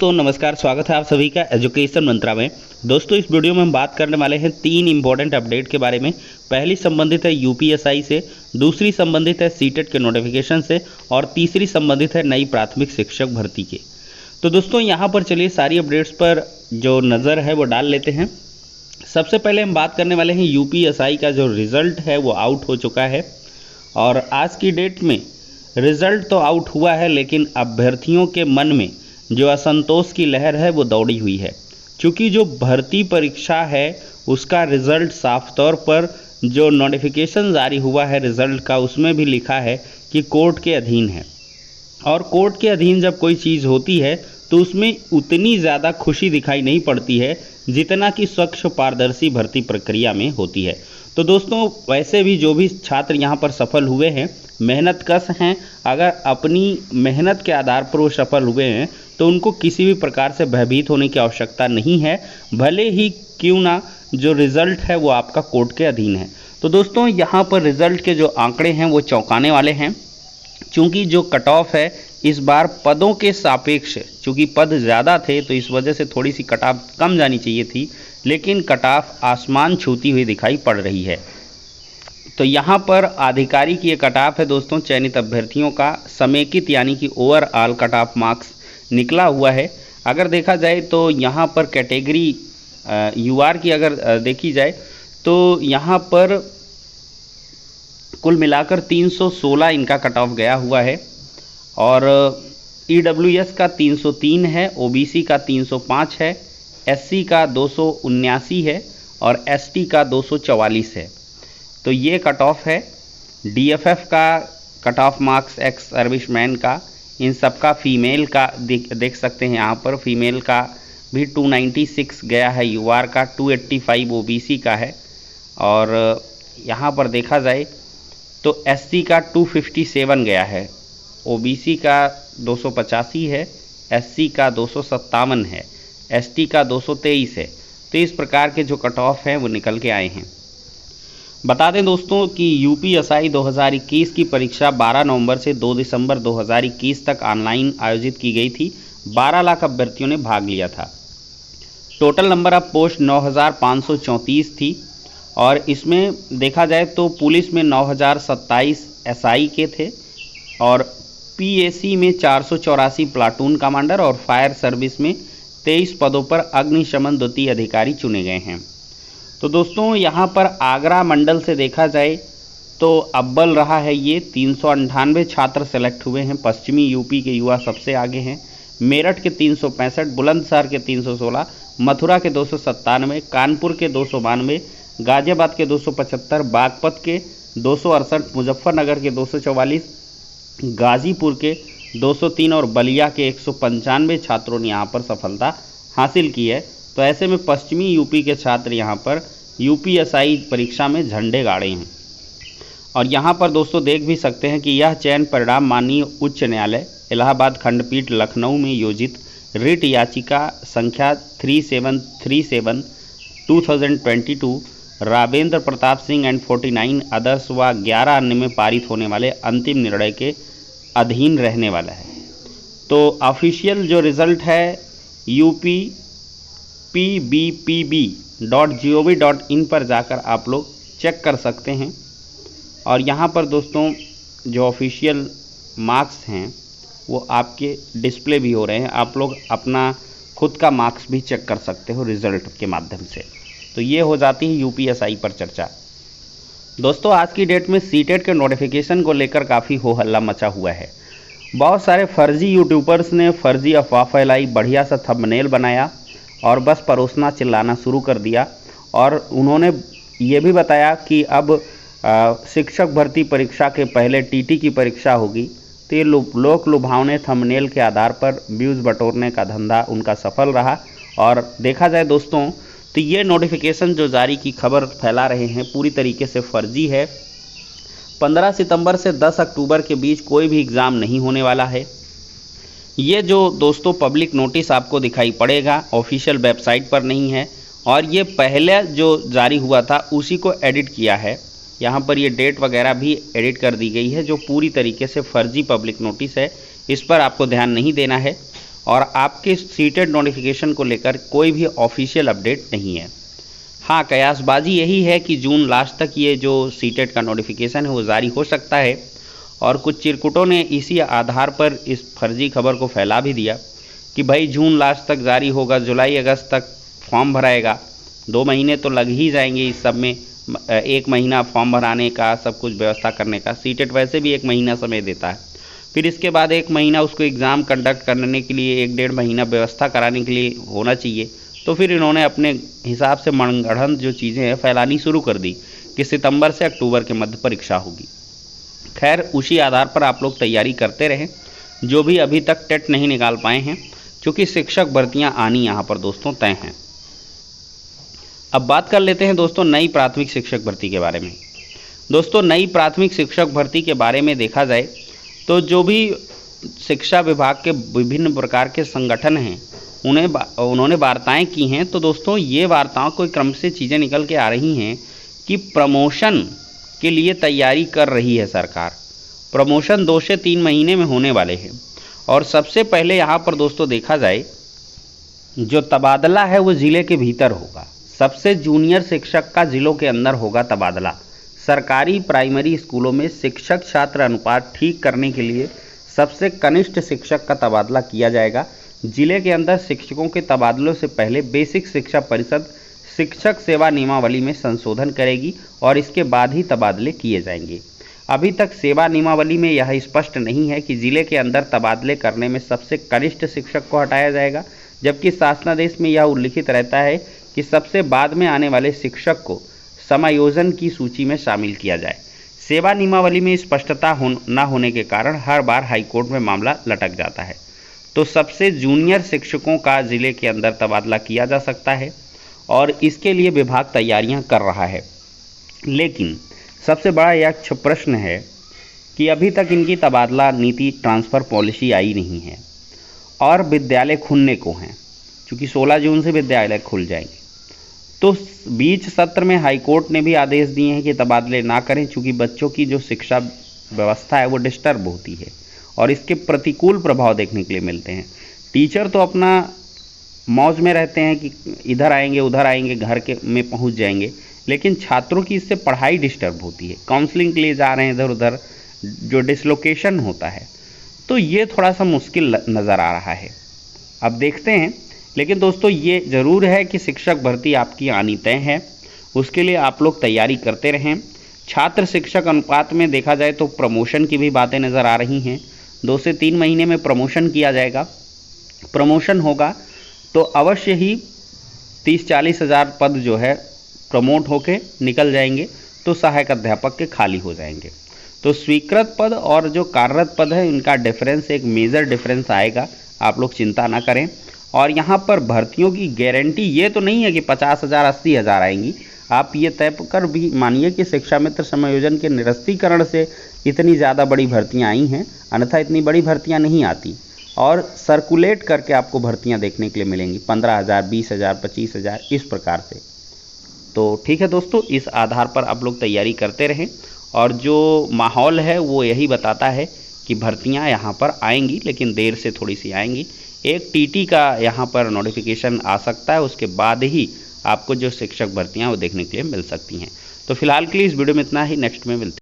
दोस्तों नमस्कार, स्वागत है आप सभी का एजुकेशन मंत्रा में। दोस्तों इस वीडियो में हम बात करने वाले हैं 3 इंपॉर्टेंट अपडेट के बारे में। पहली संबंधित है यूपीएसआई से, दूसरी संबंधित है सीटेट के नोटिफिकेशन से और तीसरी संबंधित है नई प्राथमिक शिक्षक भर्ती के। तो दोस्तों यहाँ पर चलिए सारी अपडेट्स पर जो नज़र है वो डाल लेते हैं। सबसे पहले हम बात करने वाले हैं यूपीएसआई का जो रिज़ल्ट है वो आउट हो चुका है और आज की डेट में रिज़ल्ट तो आउट हुआ है, लेकिन अभ्यर्थियों के मन में जो असंतोष की लहर है वो दौड़ी हुई है। क्योंकि जो भर्ती परीक्षा है उसका रिज़ल्ट साफ तौर पर जो नोटिफिकेशन जारी हुआ है रिज़ल्ट का, उसमें भी लिखा है कि कोर्ट के अधीन है। और कोर्ट के अधीन जब कोई चीज़ होती है तो उसमें उतनी ज़्यादा खुशी दिखाई नहीं पड़ती है जितना कि स्वच्छ पारदर्शी भर्ती प्रक्रिया में होती है। तो दोस्तों वैसे भी जो भी छात्र यहाँ पर सफल हुए हैं, मेहनतकश हैं, अगर अपनी मेहनत के आधार पर वो सफल हुए हैं तो उनको किसी भी प्रकार से भयभीत होने की आवश्यकता नहीं है, भले ही क्यों ना जो रिज़ल्ट है वो आपका कोर्ट के अधीन है। तो दोस्तों यहाँ पर रिज़ल्ट के जो आंकड़े हैं वो चौंकाने वाले हैं। चूँकि जो कट ऑफ है इस बार पदों के सापेक्ष, चूँकि पद ज़्यादा थे तो इस वजह से थोड़ी सी कट ऑफ कम जानी चाहिए थी, लेकिन कट ऑफ आसमान छूती हुई दिखाई पड़ रही है। तो यहाँ पर आधिकारिक ये कट ऑफ है दोस्तों, चयनित अभ्यर्थियों का समेकित यानी कि ओवरऑल कट ऑफ मार्क्स निकला हुआ है। अगर देखा जाए तो यहाँ पर कैटेगरी यूआर की अगर देखी जाए तो यहाँ पर कुल मिलाकर 316 इनका कट ऑफ गया हुआ है और ईडब्ल्यूएस का 303 है, ओबीसी का 305 है, एससी का 279 है और एसटी का 244 है। तो ये कट ऑफ है। डीएफएफ का cut off marks ex serviceman का, इन सब का फीमेल का देख सकते हैं यहाँ पर, फीमेल का भी 296 गया है, यूआर का 285 ओबीसी का है और यहाँ पर देखा जाए तो एससी का 257 गया है, ओबीसी का 285 है, एससी का 257 है, एसटी का 223 है। तो इस प्रकार के जो कट ऑफ हैं वो निकल के आए हैं। बता दें दोस्तों कि यूपीएसआई 2021 की परीक्षा 12 नवंबर से 2 दिसंबर 2021 तक ऑनलाइन आयोजित की गई थी। 12 लाख अभ्यर्थियों ने भाग लिया था। टोटल नंबर ऑफ पोस्ट 9534 थी और इसमें देखा जाए तो पुलिस में 9027 एसआई के थे और पीएसी में 484 प्लाटून कमांडर और फायर सर्विस में 23 पदों पर अग्निशमन द्वितीय अधिकारी चुने गए हैं। तो दोस्तों यहाँ पर आगरा मंडल से देखा जाए तो अव्वल रहा है ये, 398 छात्र सेलेक्ट हुए हैं। पश्चिमी यूपी के युवा सबसे आगे हैं। मेरठ के 365, बुलंदशहर के 316, मथुरा के 297, कानपुर के 292, गाजियाबाद के 275, बागपत के 268, मुजफ्फरनगर के 244, गाजीपुर के 203 और बलिया के 195 छात्रों ने यहाँ पर सफलता हासिल की है। तो ऐसे में पश्चिमी यूपी के छात्र यहाँ पर यूपीएसआई परीक्षा में झंडे गाड़े हैं। और यहाँ पर दोस्तों देख भी सकते हैं कि यह चयन परिणाम माननीय उच्च न्यायालय इलाहाबाद खंडपीठ लखनऊ में योजित रिट याचिका संख्या 3737 2022 रावेंद्र प्रताप सिंह एंड 49 अदर्स व 11 अन्य में पारित होने वाले अंतिम निर्णय के अधीन रहने वाला है। तो ऑफिशियल जो रिज़ल्ट है upbpb.gov.in पर जाकर आप लोग चेक कर सकते हैं। और यहाँ पर दोस्तों जो ऑफिशियल मार्क्स हैं वो आपके डिस्प्ले भी हो रहे हैं, आप लोग अपना खुद का मार्क्स भी चेक कर सकते हो रिज़ल्ट के माध्यम से। तो ये हो जाती है यूपीएसआई पर चर्चा। दोस्तों आज की डेट में सीटेट के नोटिफिकेशन को लेकर काफ़ी हो हल्ला मचा हुआ है। बहुत सारे फर्जी यूट्यूबर्स ने फर्जी अफवाह फैलाई, बढ़िया सा थंबनेल बनाया और बस परोसना चिल्लाना शुरू कर दिया। और उन्होंने ये भी बताया कि अब शिक्षक भर्ती परीक्षा के पहले टीटी की परीक्षा होगी। तो ये लोक लुभावने थंबनेल के आधार पर व्यूज़ बटोरने का धंधा उनका सफल रहा। और देखा जाए दोस्तों तो ये नोटिफिकेशन जो जारी की खबर फैला रहे हैं पूरी तरीके से फर्जी है। 15 सितंबर से 10 अक्टूबर के बीच कोई भी एग्ज़ाम नहीं होने वाला है। ये जो दोस्तों पब्लिक नोटिस आपको दिखाई पड़ेगा ऑफिशियल वेबसाइट पर नहीं है और ये पहले जो जारी हुआ था उसी को एडिट किया है। यहाँ पर ये डेट वगैरह भी एडिट कर दी गई है जो पूरी तरीके से फर्जी पब्लिक नोटिस है, इस पर आपको ध्यान नहीं देना है। और आपके सीटेट नोटिफिकेशन को लेकर कोई भी ऑफिशियल अपडेट नहीं है। हाँ, कयासबाजी यही है कि जून लास्ट तक ये जो सीटेट का नोटिफिकेशन है वो जारी हो सकता है, और कुछ चिरकुटों ने इसी आधार पर इस फर्जी खबर को फैला भी दिया कि भाई जून लास्ट तक जारी होगा, जुलाई अगस्त तक फॉर्म भराएगा, 2 महीने तो लग ही जाएंगे इस सब में, 1 महीना फॉर्म भराने का, सब कुछ व्यवस्था करने का। सीटेट वैसे भी 1 महीना समय देता है, फिर इसके बाद 1 महीना उसको एग्ज़ाम कंडक्ट करने के लिए, 1-1.5 महीना व्यवस्था कराने के लिए होना चाहिए। तो फिर इन्होंने अपने हिसाब से मनगढ़ंत जो चीज़ें हैं फैलानी शुरू कर दी कि सितंबर से अक्टूबर के मध्य परीक्षा होगी। खैर, उसी आधार पर आप लोग तैयारी करते रहें, जो भी अभी तक टेट नहीं निकाल पाए हैं, क्योंकि शिक्षक भर्तियां आनी यहाँ पर दोस्तों तय हैं। अब बात कर लेते हैं दोस्तों नई प्राथमिक शिक्षक भर्ती के बारे में। दोस्तों, नई प्राथमिक शिक्षक भर्ती के बारे में देखा जाए तो जो भी शिक्षा विभाग के विभिन्न प्रकार के संगठन हैं उन्होंने वार्ताएं की हैं। तो दोस्तों, ये वार्ताओं के क्रम से चीज़ें निकल के आ रही हैं कि प्रमोशन के लिए तैयारी कर रही है सरकार। प्रमोशन 2 से 3 महीने में होने वाले हैं, और सबसे पहले यहाँ पर दोस्तों देखा जाए जो तबादला है वो ज़िले के भीतर होगा। सबसे जूनियर शिक्षक का ज़िलों के अंदर होगा तबादला। सरकारी प्राइमरी स्कूलों में शिक्षक छात्र अनुपात ठीक करने के लिए सबसे कनिष्ठ शिक्षक का तबादला किया जाएगा। जिले के अंदर शिक्षकों के तबादलों से पहले बेसिक शिक्षा परिषद शिक्षक सेवा नियमावली में संशोधन करेगी और इसके बाद ही तबादले किए जाएंगे। अभी तक सेवा नियमावली में यह स्पष्ट नहीं है कि जिले के अंदर तबादले करने में सबसे कनिष्ठ शिक्षक को हटाया जाएगा, जबकि शासनादेश में यह उल्लिखित रहता है कि सबसे बाद में आने वाले शिक्षक को समायोजन की सूची में शामिल किया जाए। सेवा नियमावली में स्पष्टता न होने के कारण हर बार हाईकोर्ट में मामला लटक जाता है। तो सबसे जूनियर शिक्षकों का जिले के अंदर तबादला किया जा सकता है, और इसके लिए विभाग तैयारियां कर रहा है। लेकिन सबसे बड़ा यह प्रश्न है कि अभी तक इनकी तबादला नीति ट्रांसफ़र पॉलिसी आई नहीं है, और विद्यालय खुलने को हैं, क्योंकि 16 जून से विद्यालय खुल जाएंगे। तो बीच सत्र में हाईकोर्ट ने भी आदेश दिए हैं कि तबादले ना करें, क्योंकि बच्चों की जो शिक्षा व्यवस्था है वो डिस्टर्ब होती है और इसके प्रतिकूल प्रभाव देखने के लिए मिलते हैं। टीचर तो अपना मौज में रहते हैं कि इधर आएंगे उधर आएंगे, घर के में पहुंच जाएंगे, लेकिन छात्रों की इससे पढ़ाई डिस्टर्ब होती है। काउंसलिंग के लिए जा रहे हैं इधर उधर, जो डिसलोकेशन होता है, तो ये थोड़ा सा मुश्किल नज़र आ रहा है। अब देखते हैं। लेकिन दोस्तों, ये ज़रूर है कि शिक्षक भर्ती आपकी आनी तय है, उसके लिए आप लोग तैयारी करते रहें। छात्र शिक्षक अनुपात में देखा जाए तो प्रमोशन की भी बातें नज़र आ रही हैं। 2 से 3 महीने में प्रमोशन किया जाएगा। प्रमोशन होगा तो अवश्य ही 30-40 हज़ार पद जो है प्रमोट होके निकल जाएंगे, तो सहायक अध्यापक के खाली हो जाएंगे। तो स्वीकृत पद और जो कार्यरत पद है इनका डिफरेंस, एक मेजर डिफरेंस आएगा, आप लोग चिंता ना करें। और यहाँ पर भर्तियों की गारंटी ये तो नहीं है कि 50,000 80,000 आएंगी। आप ये तय कर भी मानिए कि शिक्षा मित्र समायोजन के निरस्तीकरण से इतनी ज़्यादा बड़ी भर्तियाँ आई हैं, अन्यथा इतनी बड़ी भर्तियाँ नहीं आती। और सर्कुलेट करके आपको भर्तियाँ देखने के लिए मिलेंगी 15,000 20,000 25,000 इस प्रकार से। तो ठीक है दोस्तों, इस आधार पर आप लोग तैयारी करते रहें, और जो माहौल है वो यही बताता है कि भर्तियाँ यहाँ पर आएंगी, लेकिन देर से थोड़ी सी आएंगी। एक टीटी का यहाँ पर नोटिफिकेशन आ सकता है, उसके बाद ही आपको जो शिक्षक भर्तियाँ वो देखने के लिए मिल सकती हैं। तो फिलहाल के लिए इस वीडियो में इतना ही, नेक्स्ट में मिलते हैं।